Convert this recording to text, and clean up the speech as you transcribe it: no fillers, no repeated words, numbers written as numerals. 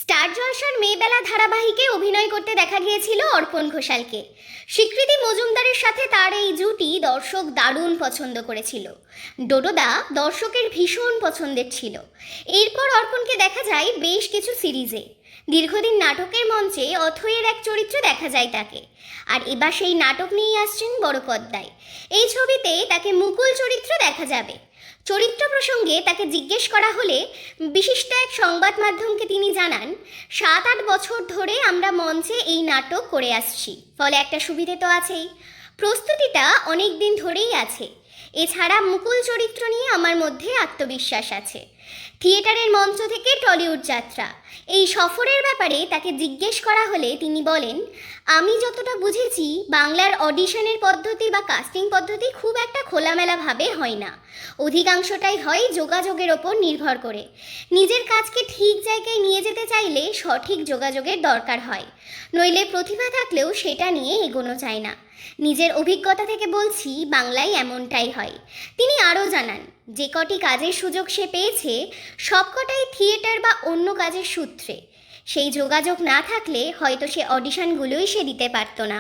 Star জলসার মেয়েবেলা ধারাবাহিকে অভিনয় করতে দেখা গিয়েছিল অর্পণ ঘোষালকে। স্বীকৃতি মজুমদারের সাথে তার এই জুটি দর্শক দারুণ পছন্দ করেছিল। ডোডোদা দর্শকের ভীষণ পছন্দের ছিল। এরপর অর্পণকে দেখা যায় বেশ কিছু সিরিজে। দীর্ঘদিন নাটকের মঞ্চে অথয়ের এক চরিত্রে দেখা যায় তাকে। আর এবার সেই নাটক নিয়েই আসছেন বড় পর্দায়। এই ছবিতে তাকে মুকুল চরিত্রে দেখা যাবে। চরিত্র প্রসঙ্গে তাকে জিজ্ঞেস করা হলে বিশিষ্ট এক সংবাদ মাধ্যমকে তিনি জানান, 7-8 বছর ধরে আমরা মঞ্চে এই নাটক করে আসছি, ফলে একটা সুবিধে তো আছেই। প্রস্তুতিটা অনেক দিন ধরেই আছে। এছাড়া মুকুল চরিত্র নিয়ে আমার মধ্যে আত্মবিশ্বাস আছে। থিয়েটারের মঞ্চ থেকে টলিউড যাত্রা, এই সফরের ব্যাপারে তাকে জিজ্ঞেস করা হলে তিনি বলেন, আমি যতটা বুঝেছি বাংলার অডিশনের পদ্ধতি বা কাস্টিং পদ্ধতি খুব একটা খোলামেলাভাবে হয় না। অধিকাংশটাই হয় যোগাযোগের ওপর নির্ভর করে। নিজের কাজকে ঠিক জায়গায় নিয়ে যেতে চাইলে সঠিক যোগাযোগের দরকার হয়, নইলে প্রতিভা থাকলেও সেটা নিয়ে এগোনো যায় না। নিজের অভিজ্ঞতা থেকে বলছি, বাংলায় এমনটাই হয়। তিনি আরও জানান, যে কটি কাজের সুযোগ সে পেয়েছে সবকটাই থিয়েটার বা অন্য কাজের সূত্রে। সেই যোগাযোগ না থাকলে হয়তো সে অডিশনগুলোই সে দিতে পারত না।